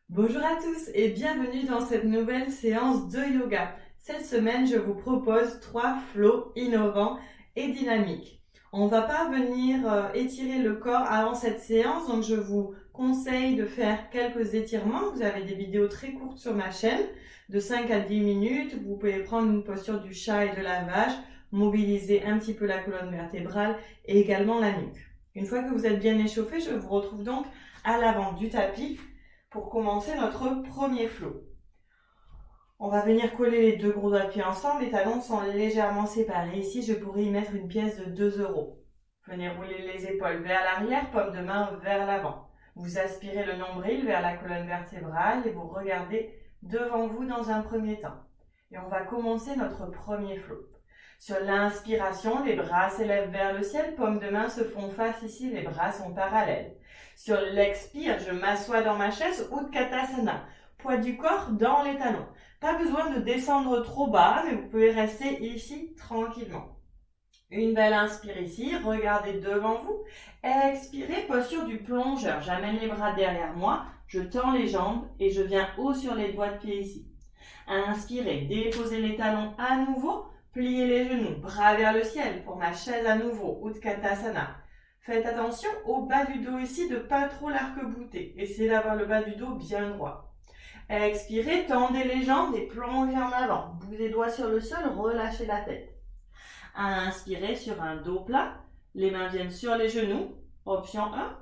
Bonjour à tous et bienvenue dans cette nouvelle séance de yoga. Cette semaine, je vous propose 3 flows innovants et dynamiques. On ne va pas venir étirer le corps avant cette séance, donc je vous conseille de faire quelques étirements. Vous avez des vidéos très courtes sur ma chaîne, de 5 à 10 minutes. Vous pouvez prendre une posture du chat et de la vache, mobiliser un petit peu la colonne vertébrale et également la nuque. Une fois que vous êtes bien échauffé, je vous retrouve donc à l'avant du tapis pour commencer notre premier flow. On va venir coller les deux gros doigts de pied ensemble. Les talons sont légèrement séparés. Ici, je pourrais y mettre une pièce de 2 euros. Venez rouler les épaules vers l'arrière, paume de main vers l'avant. Vous aspirez le nombril vers la colonne vertébrale et vous regardez devant vous dans un premier temps. Et on va commencer notre premier flow. Sur l'inspiration, les bras s'élèvent vers le ciel, paumes de main se font face ici, les bras sont parallèles. Sur l'expire, je m'assois dans ma chaise, Utkatasana, poids du corps dans les talons. Pas besoin de descendre trop bas, mais vous pouvez rester ici tranquillement. Une belle inspire ici, regardez devant vous. Expirez, posture du plongeur. J'amène les bras derrière moi, je tends les jambes et je viens haut sur les doigts de pied ici. Inspirez, déposez les talons à nouveau, pliez les genoux, bras vers le ciel pour ma chaise à nouveau, Utkatasana. Faites attention au bas du dos ici de pas trop l'arc-bouter. Essayez d'avoir le bas du dos bien droit. Expirez, tendez les jambes et plongez en avant. Bout des doigts sur le sol, relâchez la tête. Inspirez sur un dos plat. Les mains viennent sur les genoux, option 1.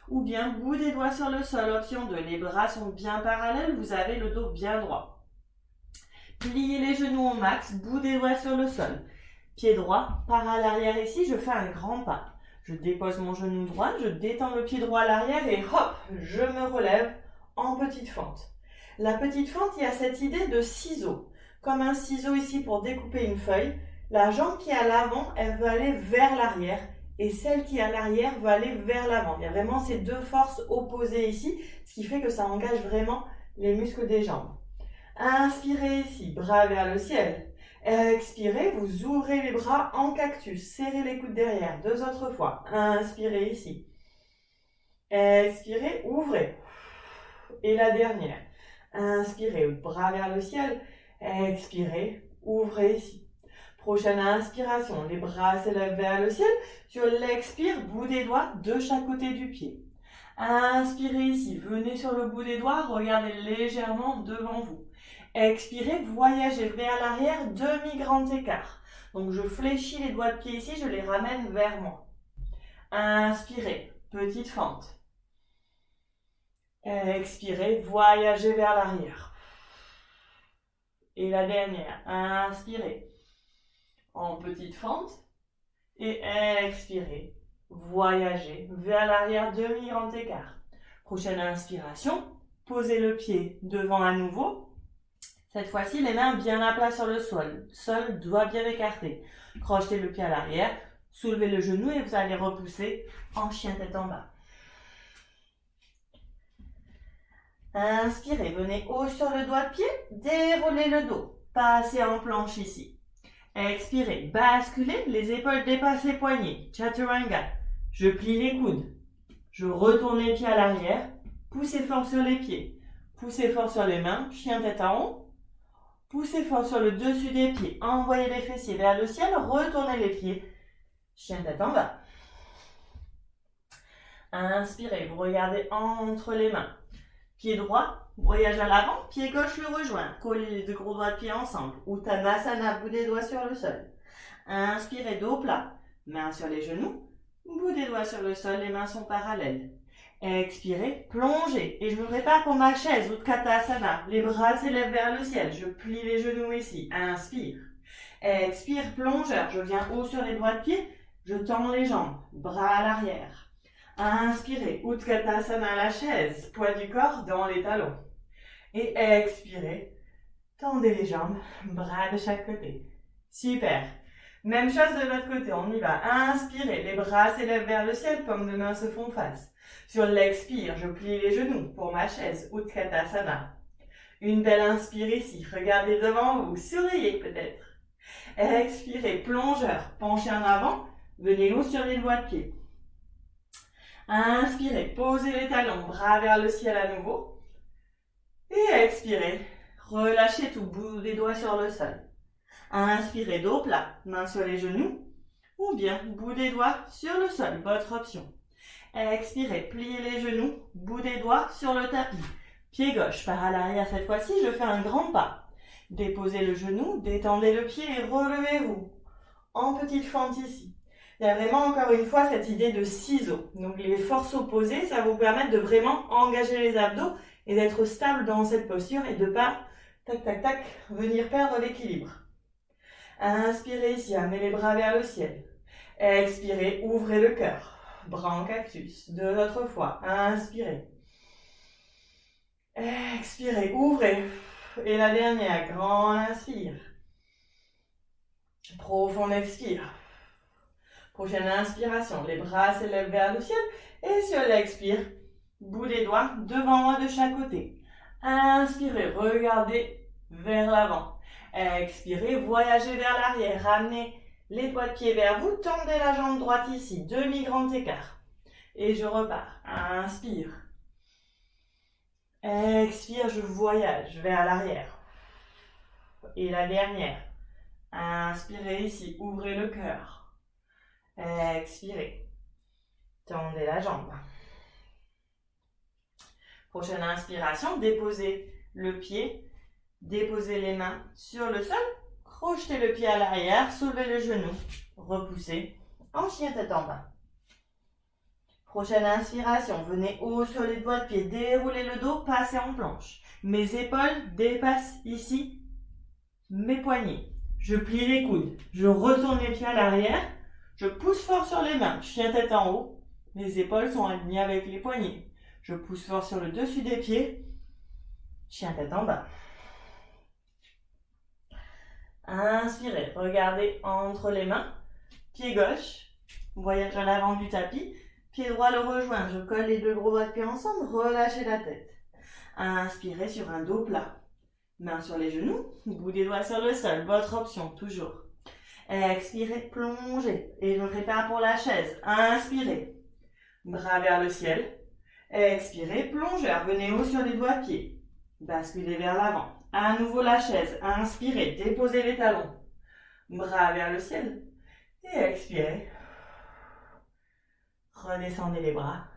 Ou bien bout des doigts sur le sol, option 2. Les bras sont bien parallèles, vous avez le dos bien droit. Pliez les genoux au max, bout des doigts sur le sol. Pied droit, part à l'arrière ici, je fais un grand pas. Je dépose mon genou droit, je détends le pied droit à l'arrière et hop, je me relève en petite fente. La petite fente, il y a cette idée de ciseau. Comme un ciseau ici pour découper une feuille, la jambe qui est à l'avant, elle veut aller vers l'arrière et celle qui est à l'arrière veut aller vers l'avant. Il y a vraiment ces deux forces opposées ici, ce qui fait que ça engage vraiment les muscles des jambes. Inspirez ici, bras vers le ciel. Expirez, vous ouvrez les bras en cactus. Serrez les coudes derrière. 2 autres fois. Inspirez ici. Expirez, ouvrez. Et la dernière. Inspirez, bras vers le ciel. Expirez, ouvrez ici. Prochaine inspiration, les bras s'élèvent vers le ciel. Sur l'expire, bout des doigts de chaque côté du pied. Inspirez ici, venez sur le bout des doigts, regardez légèrement devant vous. Expirez, voyagez vers l'arrière, demi-grand écart. Donc je fléchis les doigts de pied ici, je les ramène vers moi. Inspirez, petite fente. Expirez, voyagez vers l'arrière. Et la dernière, inspirez en petite fente. Et expirez, voyagez vers l'arrière, demi-grand écart. Prochaine inspiration, posez le pied devant à nouveau. Cette fois-ci, les mains bien à plat sur le sol. Sol doit bien écarter. Crochetez le pied à l'arrière, soulevez le genou et vous allez repousser en chien tête en bas. Inspirez, venez haut sur le doigt de pied, déroulez le dos. Passez en planche ici. Expirez, basculez, les épaules dépassent les poignets. Chaturanga. Je plie les coudes. Je retourne les pieds à l'arrière. Poussez fort sur les pieds. Poussez fort sur les mains. Chien tête en haut. Poussez fort sur le dessus des pieds. Envoyez les fessiers vers le ciel. Retournez les pieds. Chien tête en bas. Inspirez, vous regardez entre les mains. Pied droit, voyage à l'avant. Pied gauche le rejoint. Collez les deux gros doigts de pied ensemble. Uttanasana, bout des doigts sur le sol. Inspirez, dos plat. Mains sur les genoux. Bout des doigts sur le sol, les mains sont parallèles. Expirez, plongez. Et je me prépare pour ma chaise, Utkatasana. Les bras s'élèvent vers le ciel. Je plie les genoux ici. Inspire. Expire, plongeur. Je viens haut sur les doigts de pied. Je tends les jambes. Bras à l'arrière. Inspirez, Utkatasana, la chaise. Poids du corps dans les talons. Et expirez. Tendez les jambes. Bras de chaque côté. Super. Même chose de l'autre côté, on y va. Inspirez, les bras s'élèvent vers le ciel, paumes de main se font face. Sur l'expire, je plie les genoux pour ma chaise, Utkatasana. Une belle inspire ici, regardez devant vous, souriez peut-être. Expirez, plongeur, penchez en avant, venez haut sur les doigts de pied. Inspirez, posez les talons, bras vers le ciel à nouveau. Et expirez. Relâchez tout, bout des doigts sur le sol. Inspirez, dos plat, main sur les genoux. Ou bien, bout des doigts sur le sol, votre option. Expirez, pliez les genoux, bout des doigts sur le tapis. Pied gauche part à l'arrière cette fois-ci, je fais un grand pas. Déposez le genou, détendez le pied et relevez-vous. En petite fente ici. Il y a vraiment encore une fois cette idée de ciseaux. Donc les forces opposées, ça va vous permettre de vraiment engager les abdos et d'être stable dans cette posture et de pas, tac, tac, tac, venir perdre l'équilibre. Inspirez ici, amenez les bras vers le ciel. Expirez, ouvrez le cœur. Bras en cactus. Deux autres fois. Inspirez. Expirez, ouvrez. Et la dernière, grand inspire. Profond expire. Prochaine inspiration, les bras s'élèvent vers le ciel. Et sur l'expire, bout des doigts devant moi de chaque côté. Inspirez, regardez vers l'avant. Expirez, voyagez vers l'arrière. Ramenez les doigts de pied vers vous. Tendez la jambe droite ici. Demi-grand écart. Et je repars. Inspire. Expire, je voyage vers l'arrière. Et la dernière. Inspirez ici, ouvrez le cœur. Expirez. Tendez la jambe. Prochaine inspiration, déposez le pied, déposez les mains sur le sol, crochetez le pied à l'arrière, soulevez le genou, repoussez, en chien tête en bas. Prochaine inspiration, venez haut sur les doigts de pied, déroulez le dos, passez en planche. Mes épaules dépassent ici mes poignets. Je plie les coudes, je retourne les pieds à l'arrière, je pousse fort sur les mains, chien tête en haut, les épaules sont alignées avec les poignets. Je pousse fort sur le dessus des pieds, chien tête en bas. Inspirez, regardez entre les mains, pied gauche, voyage à l'avant du tapis, pied droit le rejoint, je colle les deux gros doigts de pied ensemble, relâchez la tête. Inspirez sur un dos plat. Main sur les genoux, bout des doigts sur le sol, votre option, toujours. Expirez, plongez. Et je me prépare pour la chaise. Inspirez. Bras vers le ciel. Expirez, plongeur. Venez haut sur les doigts de pied. Basculez vers l'avant. À nouveau la chaise. Inspirez, déposez les talons. Bras vers le ciel. Et expirez. Redescendez les bras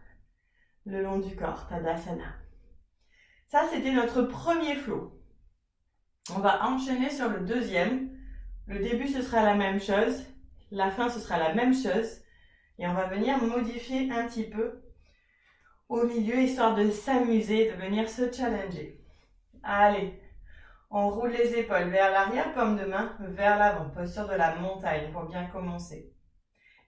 le long du corps, Tadasana. Ça, c'était notre premier flow. On va enchaîner sur le deuxième. Le début, ce sera la même chose. La fin, ce sera la même chose. Et on va venir modifier un petit peu au milieu, histoire de s'amuser, de venir se challenger. Allez, on roule les épaules vers l'arrière, paume de main vers l'avant. Posture de la montagne pour bien commencer.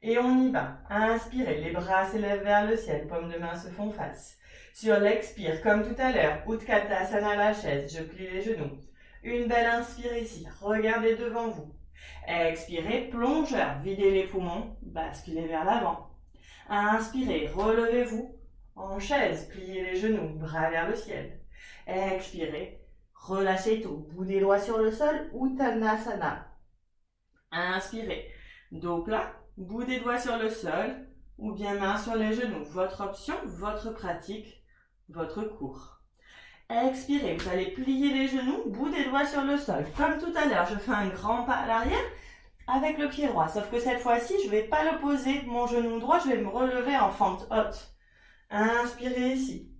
Et on y va. Inspirez, les bras s'élèvent vers le ciel, paumes de main se font face. Sur l'expire, comme tout à l'heure, Utkatasana la chaise, je plie les genoux. Une belle inspire ici, regardez devant vous. Expirez, plongeur, videz les poumons, basculez vers l'avant. Inspirez, relevez-vous en chaise, pliez les genoux, bras vers le ciel. Expirez, relâchez tout, bout des doigts sur le sol, Uttanasana. Inspirez, dos plat, bout des doigts sur le sol, ou bien main sur les genoux, votre option, votre pratique, votre cours. Expirez, vous allez plier les genoux, bout des doigts sur le sol. Comme tout à l'heure, je fais un grand pas à l'arrière avec le pied droit. Sauf que cette fois-ci, je ne vais pas le poser, mon genou droit, je vais me relever en fente haute. Inspirez ici.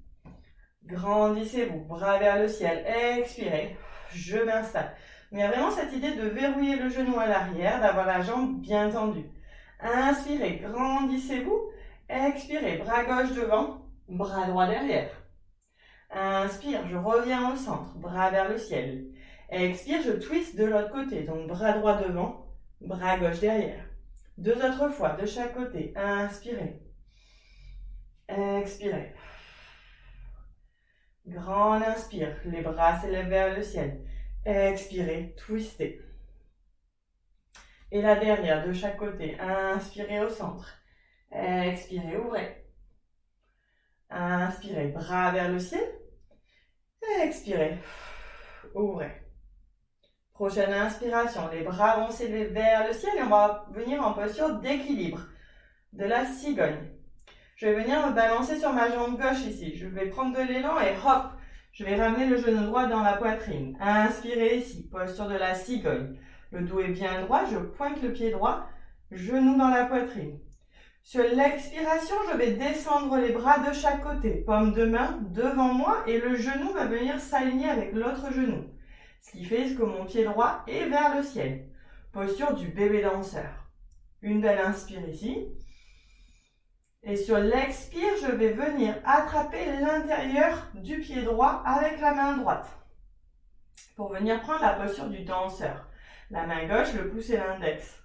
Grandissez-vous, bras vers le ciel. Expirez, je m'installe. Mais il y a vraiment cette idée de verrouiller le genou à l'arrière, d'avoir la jambe bien tendue. Inspirez, grandissez-vous. Expirez, bras gauche devant, bras droit derrière. Inspire, je reviens au centre, bras vers le ciel. Expire, je twist de l'autre côté, donc bras droit devant, bras gauche derrière. Deux autres fois, de chaque côté. Inspirez. Expirez. Grand inspire, les bras s'élèvent vers le ciel. Expirez, twistez. Et la dernière, de chaque côté. Inspirez au centre. Expirez, ouvrez. Inspirez, bras vers le ciel. Expirez, ouvrez. Prochaine inspiration, les bras vont s'élever vers le ciel et on va venir en posture d'équilibre, de la cigogne. Je vais venir me balancer sur ma jambe gauche ici. Je vais prendre de l'élan et hop, Je vais ramener le genou droit dans la poitrine. Inspirez ici, posture de la cigogne. Le dos est bien droit, je pointe le pied droit, genou dans la poitrine. Sur l'expiration, je vais descendre les bras de chaque côté, paume de main devant moi et le genou va venir s'aligner avec l'autre genou. Ce qui fait que mon pied droit est vers le ciel. Posture du bébé danseur. Une belle inspire ici. Et sur l'expire, je vais venir attraper l'intérieur du pied droit avec la main droite. Pour venir prendre la posture du danseur. La main gauche, le pouce et l'index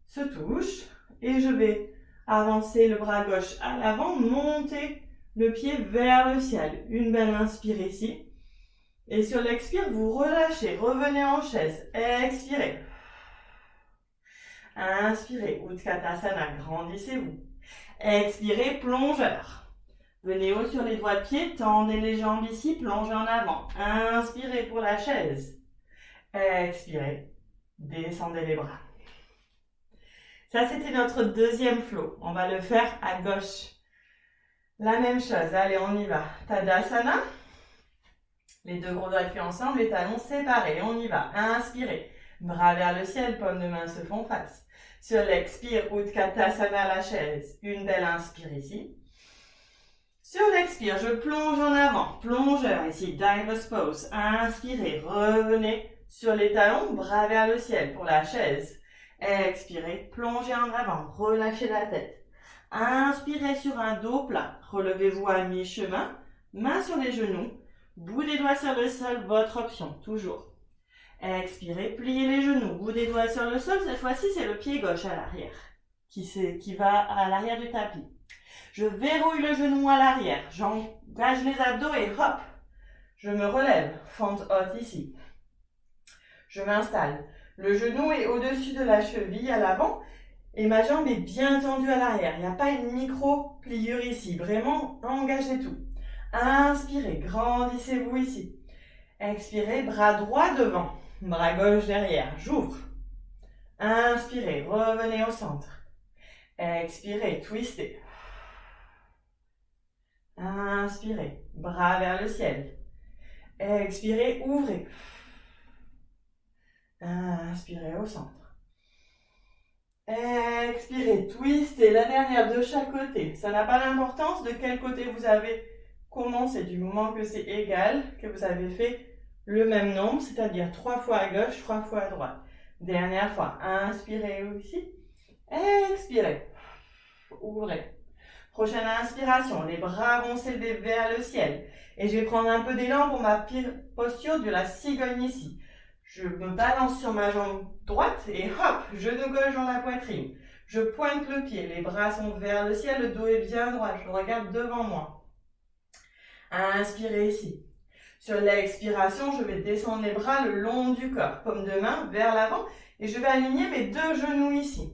se touchent. Et je vais avancer le bras gauche à l'avant, monter le pied vers le ciel. Une belle inspire ici. Et sur l'expire, vous relâchez, revenez en chaise. Expirez. Inspirez, Utkatasana, grandissez-vous. Expirez, plongeur. Venez haut sur les doigts de pied, tendez les jambes ici, plongez en avant. Inspirez pour la chaise. Expirez, descendez les bras. Ça, c'était notre deuxième flow. On va le faire à gauche. La même chose, allez, on y va. Tadasana. Les deux gros doigts de pied ensemble, les talons séparés. On y va. Inspirez. Bras vers le ciel, paumes de main se font face. Sur l'expire, Utkatasana, la chaise. Une belle inspire ici. Sur l'expire, je plonge en avant. Plongeur ici, Diver's Pose. Inspirez, revenez sur les talons, bras vers le ciel pour la chaise. Expirez, plongez en avant, relâchez la tête. Inspirez sur un dos plat. Relevez-vous à mi-chemin, main sur les genoux. Bout des doigts sur le sol, votre option, toujours. Expirez, pliez les genoux, bout des doigts sur le sol. Cette fois-ci, c'est le pied gauche à l'arrière qui va à l'arrière du tapis. Je verrouille le genou à l'arrière, j'engage les abdos et hop, je me relève, fente haute ici. Je m'installe. Le genou est au-dessus de la cheville à l'avant et ma jambe est bien tendue à l'arrière. Il n'y a pas une micro-pliure ici, vraiment engagez tout. Inspirez, grandissez-vous ici. Expirez, bras droit devant, bras gauche derrière, j'ouvre. Inspirez, revenez au centre. Expirez, twistez. Inspirez, bras vers le ciel. Expirez, ouvrez. Inspirez au centre. Expirez, twistez, la dernière de chaque côté. Ça n'a pas d'importance de quel côté vous avez commencé, du moment que c'est égal, que vous avez fait le même nombre, c'est-à-dire 3 fois à gauche, 3 fois à droite. Dernière fois, inspirez ici. Expirez, ouvrez. Prochaine inspiration, les bras vont s'élever vers le ciel. Et je vais prendre un peu d'élan pour ma posture de la cigogne ici. Je me balance sur ma jambe droite et hop, genou gauche dans la poitrine. Je pointe le pied, les bras sont vers le ciel, le dos est bien droit, je regarde devant moi. Inspirez ici. Sur l'expiration, je vais descendre les bras le long du corps, paume de main vers l'avant et je vais aligner mes deux genoux ici.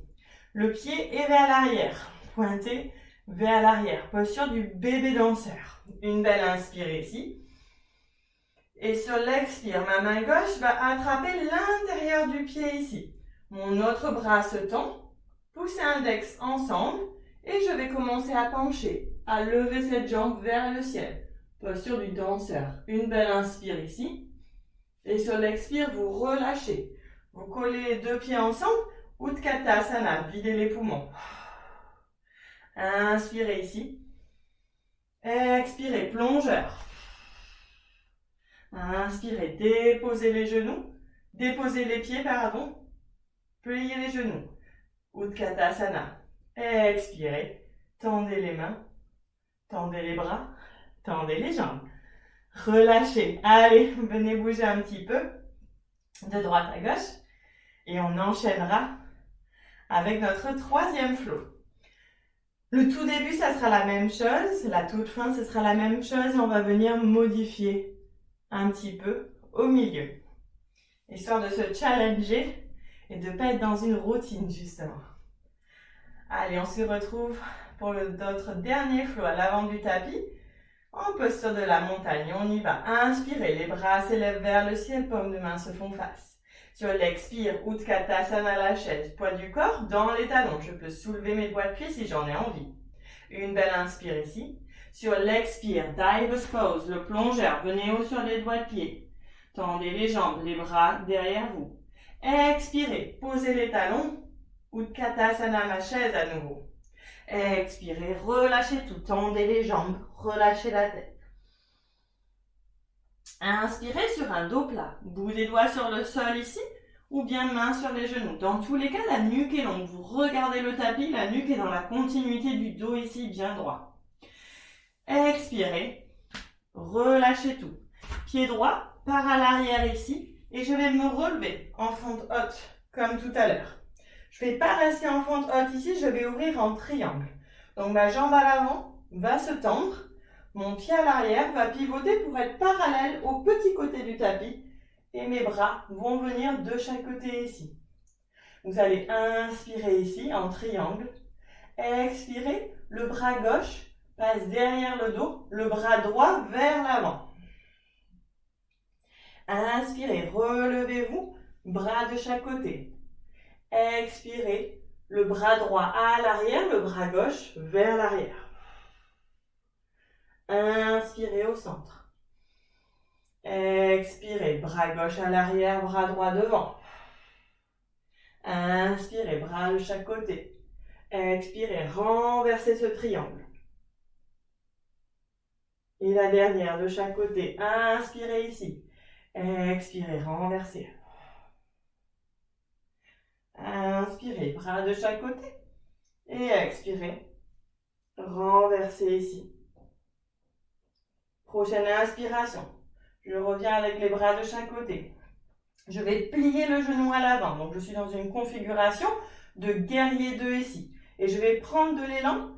Le pied est vers l'arrière, pointé vers l'arrière, posture du bébé danseur. Une belle inspire ici. Et sur l'expire, ma main gauche va attraper l'intérieur du pied ici. Mon autre bras se tend, pouce et index ensemble et je vais commencer à pencher, à lever cette jambe vers le ciel. Posture du danseur. Une belle inspire ici. Et sur l'expire, vous relâchez. Vous collez les deux pieds ensemble. Utkatasana, videz les poumons. Inspirez ici. Expirez, plongeur. Inspirez, déposez les genoux. Déposez les pieds, pardon. Pliez les genoux. Utkatasana. Expirez. Tendez les mains. Tendez les bras. Tendez les jambes. Relâchez. Allez, venez bouger un petit peu. De droite à gauche. Et on enchaînera avec notre troisième flow. Le tout début, ça sera la même chose. La toute fin, ce sera la même chose. Et on va venir modifier un petit peu au milieu. Histoire de se challenger et de ne pas être dans une routine, justement. Allez, on se retrouve pour notre dernier flow à l'avant du tapis. En posture de la montagne, on y va. Inspirez, les bras s'élèvent vers le ciel, paumes de main se font face. Sur l'expire, Utkatasana, la chaise, poids du corps dans les talons. Je peux soulever mes doigts de pied si j'en ai envie. Une belle inspire ici. Sur l'expire, diver's pose, le plongeur, venez haut sur les doigts de pied. Tendez les jambes, les bras derrière vous. Expirez, posez les talons. Utkatasana, ma chaise à nouveau. Expirez, relâchez tout, tendez les jambes, relâchez la tête. Inspirez sur un dos plat, bout des doigts sur le sol ici, ou bien main sur les genoux. Dans tous les cas, la nuque est longue. Vous regardez le tapis, la nuque est dans la continuité du dos ici, bien droit. Expirez, relâchez tout. Pied droit, part à l'arrière ici, et je vais me relever en fente haute, comme tout à l'heure. Je ne vais pas rester en fente haute ici, je vais ouvrir en triangle. Donc ma jambe à l'avant va se tendre, mon pied à l'arrière va pivoter pour être parallèle au petit côté du tapis et mes bras vont venir de chaque côté ici. Vous allez inspirer ici en triangle, expirez, le bras gauche passe derrière le dos, le bras droit vers l'avant. Inspirez, relevez-vous, bras de chaque côté. Expirez, le bras droit à l'arrière, le bras gauche vers l'arrière. Inspirez au centre. Expirez, bras gauche à l'arrière, bras droit devant. Inspirez, bras de chaque côté. Expirez, renversez ce triangle. Et la dernière de chaque côté. Inspirez ici. Expirez, renversez. Inspirez, bras de chaque côté. Et expirez, renversez ici. Prochaine inspiration. Je reviens avec les bras de chaque côté. Je vais plier le genou à l'avant. Donc je suis dans une configuration de guerrier 2 ici. Et je vais prendre de l'élan.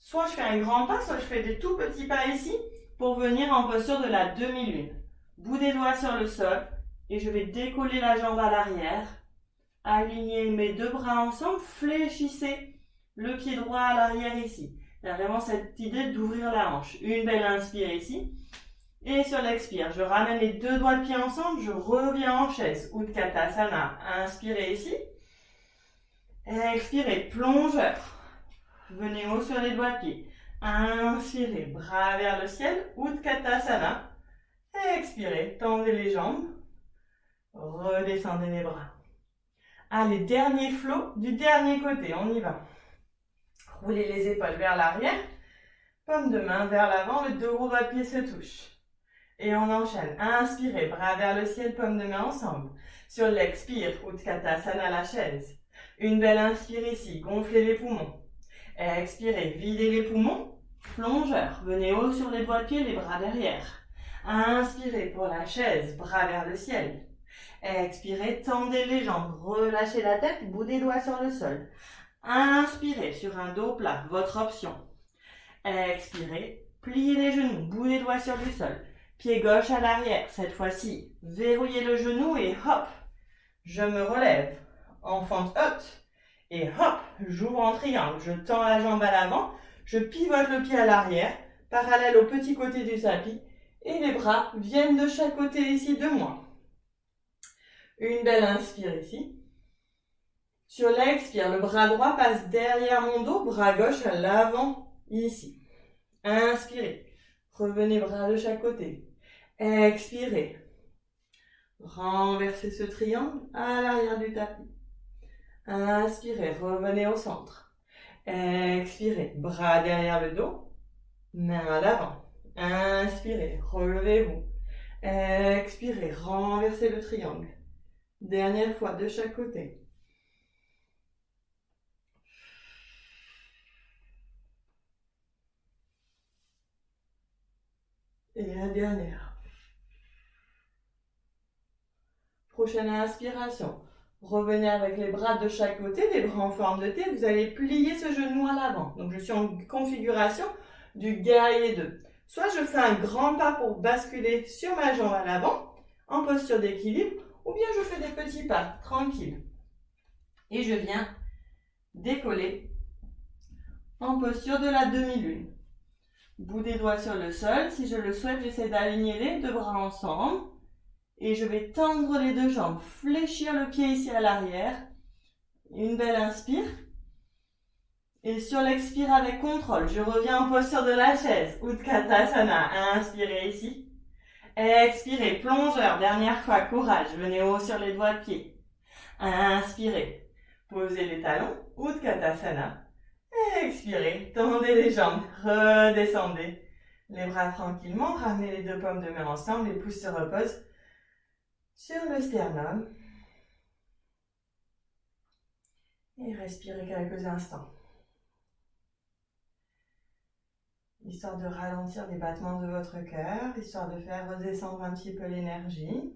Soit je fais un grand pas, soit je fais des tout petits pas ici pour venir en posture de la demi-lune. Bout des doigts sur le sol. Et je vais décoller la jambe à l'arrière. Alignez mes deux bras ensemble, fléchissez le pied droit à l'arrière ici. Il y a vraiment cette idée d'ouvrir la hanche. Une belle inspire ici. Et sur l'expire, je ramène les deux doigts de pied ensemble, je reviens en chaise. Utkatasana, inspirez ici. Expirez, plongeur. Venez haut sur les doigts de pied. Inspirez, bras vers le ciel. Utkatasana. Expirez, tendez les jambes. Redescendez les bras. Allez, dernier flot du dernier côté, on y va. Roulez les épaules vers l'arrière, paume de main vers l'avant, les deux gros doigts de pied se touchent. Et on enchaîne. Inspirez, bras vers le ciel, paume de main ensemble. Sur l'expire, Utkatasana, la chaise. Une belle inspire ici, gonflez les poumons. Expirez, videz les poumons. Plongeur, venez haut sur les doigts de pied, les bras derrière. Inspirez pour la chaise, bras vers le ciel. Expirez, tendez les jambes, relâchez la tête, bout des doigts sur le sol. Inspirez sur un dos plat, votre option. Expirez, pliez les genoux, bout des doigts sur le sol. Pied gauche à l'arrière, cette fois-ci, verrouillez le genou et hop, je me relève en fente haute. Et hop, j'ouvre en triangle, je tends la jambe à l'avant, je pivote le pied à l'arrière, parallèle au petit côté du tapis, et les bras viennent de chaque côté ici de moi. Une belle inspire ici. Sur l'expire, le bras droit passe derrière mon dos, bras gauche à l'avant, ici. Inspirez. Revenez bras de chaque côté. Expirez. Renversez ce triangle à l'arrière du tapis. Inspirez, revenez au centre. Expirez, bras derrière le dos, main à l'avant. Inspirez, relevez-vous. Expirez, renversez le triangle. Dernière fois, de chaque côté. Et la dernière. Prochaine inspiration. Revenez avec les bras de chaque côté, les bras en forme de T. Vous allez plier ce genou à l'avant. Donc je suis en configuration du guerrier 2. Soit je fais un grand pas pour basculer sur ma jambe à l'avant, en posture d'équilibre, ou bien je fais des petits pas, tranquilles. Et je viens décoller en posture de la demi-lune. Bout des doigts sur le sol. Si je le souhaite, j'essaie d'aligner les deux bras ensemble. Et je vais tendre les deux jambes, fléchir le pied ici à l'arrière. Une belle inspire. Et sur l'expire avec contrôle, je reviens en posture de la chaise. Utkatasana, inspirez ici. Expirez, plongeur, dernière fois, courage, venez haut sur les doigts de pied. Inspirez, posez les talons, Utkatasana. Expirez, tendez les jambes, redescendez. Les bras tranquillement, ramenez les deux paumes de main ensemble, les pouces se reposent sur le sternum. Et respirez quelques instants. Histoire de ralentir les battements de votre cœur, histoire de faire redescendre un petit peu l'énergie.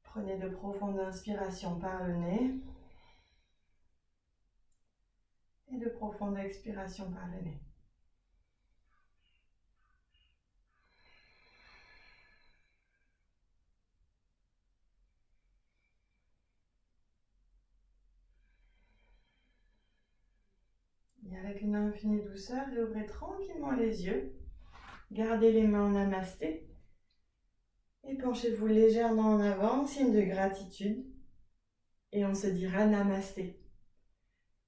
Prenez de profondes inspirations par le nez et de profondes expirations par le nez. Et avec une infinie douceur, réouvrez tranquillement les yeux. Gardez les mains en namasté. Et penchez-vous légèrement en avant, signe de gratitude. Et on se dira namasté.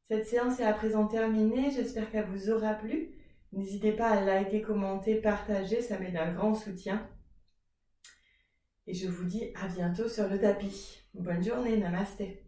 Cette séance est à présent terminée. J'espère qu'elle vous aura plu. N'hésitez pas à liker, commenter, partager. Ça m'aide un grand soutien. Et je vous dis à bientôt sur le tapis. Bonne journée, namasté.